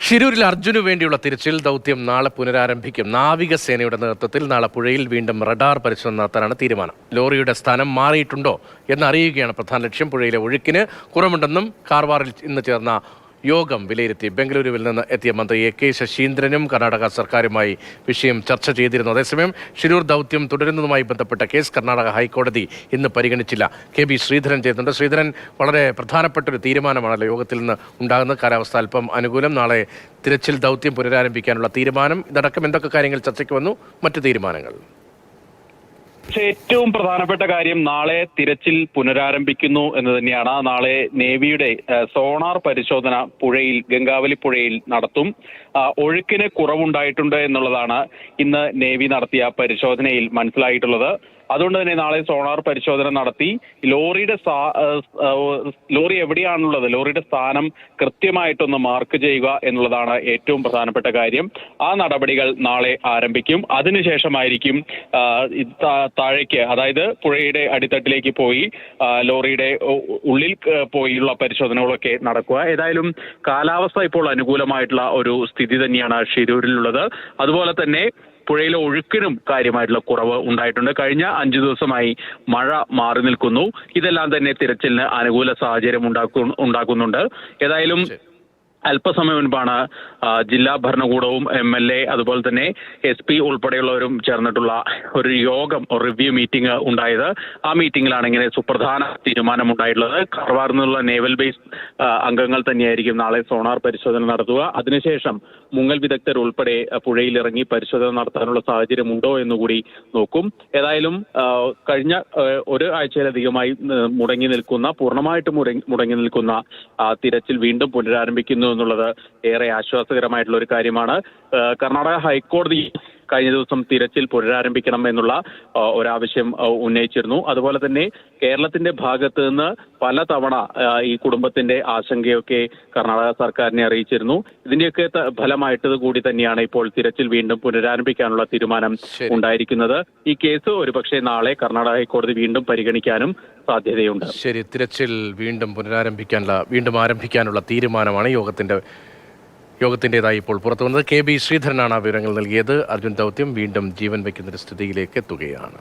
ഷിരൂരിൽ അർജുനു വേണ്ടിയുള്ള തിരച്ചിൽ ദൗത്യം നാളെ പുനരാരംഭിക്കും. നാവികസേനയുടെ നേതൃത്വത്തിൽ നാളെ പുഴയിൽ വീണ്ടും റഡാർ പരിശോധന നടത്താനാണ് തീരുമാനം. ലോറിയുടെ സ്ഥാനം മാറിയിട്ടുണ്ടോ എന്നറിയുകയാണ് പ്രധാന ലക്ഷ്യം. പുഴയിലെ ഒഴുക്കിന് കുറവുണ്ടെന്നും കാർവാറിൽ ഇന്ന് ചേർന്ന യോഗം വിലയിരുത്തി. ബംഗളൂരുവിൽ നിന്ന് എത്തിയ മന്ത്രി എ കെ ശശീന്ദ്രനും കർണാടക സർക്കാരുമായി വിഷയം ചർച്ച ചെയ്തിരുന്നു. അതേസമയം ഷിരൂർ ദൗത്യം തുടരുന്നതുമായി ബന്ധപ്പെട്ട കേസ് കർണാടക ഹൈക്കോടതി ഇന്ന് പരിഗണിച്ചില്ല. കെ ബി ശ്രീധരൻ ചെയ്യുന്നുണ്ട്. ശ്രീധരൻ, വളരെ പ്രധാനപ്പെട്ട ഒരു തീരുമാനമാണല്ലോ യോഗത്തിൽ നിന്ന് ഉണ്ടാകുന്നത്. കാലാവസ്ഥ അല്പം അനുകൂലം. നാളെ തിരച്ചിൽ ദൗത്യം പുനരാരംഭിക്കാനുള്ള തീരുമാനം, ഇതടക്കം എന്തൊക്കെ കാര്യങ്ങൾ ചർച്ചയ്ക്ക് വന്നു, മറ്റു തീരുമാനങ്ങൾ? പക്ഷെ ഏറ്റവും പ്രധാനപ്പെട്ട കാര്യം നാളെ തിരച്ചിൽ പുനരാരംഭിക്കുന്നു എന്ന് തന്നെയാണ്. നാളെ നേവിയുടെ സോണാർ പരിശോധന പുഴയിൽ, ഗംഗാവലി പുഴയിൽ നടത്തും. ഒഴുക്കിന് കുറവുണ്ടായിട്ടുണ്ട് എന്നുള്ളതാണ് ഇന്ന് നേവി നടത്തിയ പരിശോധനയിൽ മനസ്സിലായിട്ടുള്ളത്. അതുകൊണ്ട് തന്നെ നാളെ സോണാർ പരിശോധന നടത്തി ലോറി എവിടെയാണുള്ളത്, ലോറിയുടെ സ്ഥാനം കൃത്യമായിട്ടൊന്ന് മാർക്ക് ചെയ്യുക എന്നുള്ളതാണ് ഏറ്റവും പ്രധാനപ്പെട്ട കാര്യം. ആ നടപടികൾ നാളെ ആരംഭിക്കും. അതിനുശേഷമായിരിക്കും താഴേക്ക്, അതായത് പുഴയുടെ അടിത്തട്ടിലേക്ക് പോയി ലോറിയുടെ ഉള്ളിൽ പോയുള്ള പരിശോധനകളൊക്കെ നടക്കുക. ഏതായാലും കാലാവസ്ഥ ഇപ്പോൾ അനുകൂലമായിട്ടുള്ള ഒരു സ്ഥിതി തന്നെയാണ് ഷിരൂരിലുള്ളത്. അതുപോലെ തന്നെ പുഴയിലെ ഒഴുക്കിനും കാര്യമായിട്ടുള്ള കുറവ് ഉണ്ടായിട്ടുണ്ട്. കഴിഞ്ഞ 5 ദിവസമായി മഴ മാറി നിൽക്കുന്നു. ഇതെല്ലാം തന്നെ തിരച്ചിലിന് അനുകൂല സാഹചര്യം ഉണ്ടാക്കുന്നുണ്ട്. ഏതായാലും അല്പസമയം മുൻപാണ് ജില്ലാ ഭരണകൂടവും MLA അതുപോലെ തന്നെ SP ഉൾപ്പെടെയുള്ളവരും ചേർന്നിട്ടുള്ള ഒരു യോഗം, റിവ്യൂ മീറ്റിംഗ് ഉണ്ടായത്. ആ മീറ്റിംഗിലാണ് ഇങ്ങനെ സുപ്രധാന തീരുമാനമുണ്ടായിട്ടുള്ളത്. കാർവാറിൽ നിന്നുള്ള നേവൽ ബേസ് അംഗങ്ങൾ തന്നെയായിരിക്കും നാളെ സോണാർ പരിശോധന നടത്തുക. അതിനുശേഷം മുങ്ങൽ വിദഗ്ധർ ഉൾപ്പെടെ പുഴയിലിറങ്ങി പരിശോധന നടത്താനുള്ള സാഹചര്യം ഉണ്ടോ എന്നുകൂടി നോക്കും. ഏതായാലും കഴിഞ്ഞ ഒരു ആഴ്ചയിലധികമായി പൂർണ്ണമായിട്ടും മുടങ്ങി നിൽക്കുന്ന തിരച്ചിൽ വീണ്ടും പുനരാരംഭിക്കുന്നു എന്നുള്ളത് ഏറെ ആശ്വാസകരമായിട്ടുള്ള ഒരു കാര്യമാണ്. കർണാടക ഹൈക്കോടതി കഴിഞ്ഞ ദിവസം തിരച്ചിൽ പുനരാരംഭിക്കണം എന്നുള്ള ഒരാവശ്യം ഉന്നയിച്ചിരുന്നു. അതുപോലെ തന്നെ കേരളത്തിന്റെ ഭാഗത്ത് നിന്ന് പലതവണ ഈ കുടുംബത്തിന്റെ ആശങ്കയൊക്കെ കർണാടക സർക്കാരിനെ അറിയിച്ചിരുന്നു. ഇതിന്റെയൊക്കെ ഫലമായിട്ടത് കൂടി തന്നെയാണ് ഇപ്പോൾ തിരച്ചിൽ വീണ്ടും പുനരാരംഭിക്കാനുള്ള തീരുമാനം ഉണ്ടായിരിക്കുന്നത്. ഈ കേസ് ഒരുപക്ഷെ നാളെ കർണാടക ഹൈക്കോടതി വീണ്ടും പരിഗണിക്കാനും സാധ്യതയുണ്ട്. ശരി, തിരച്ചിൽ വീണ്ടും ആരംഭിക്കാനുള്ള തീരുമാനമാണ് യോഗത്തിൻ്റെതായി ഇപ്പോൾ പുറത്തു വന്നത്. കെ ബി ശ്രീധരനാണ് ആ വിവരങ്ങൾ നൽകിയത്. അർജുൻ ദൗത്യം വീണ്ടും ജീവൻ വയ്ക്കുന്നൊരു സ്ഥിതിയിലേക്ക് എത്തുകയാണ്.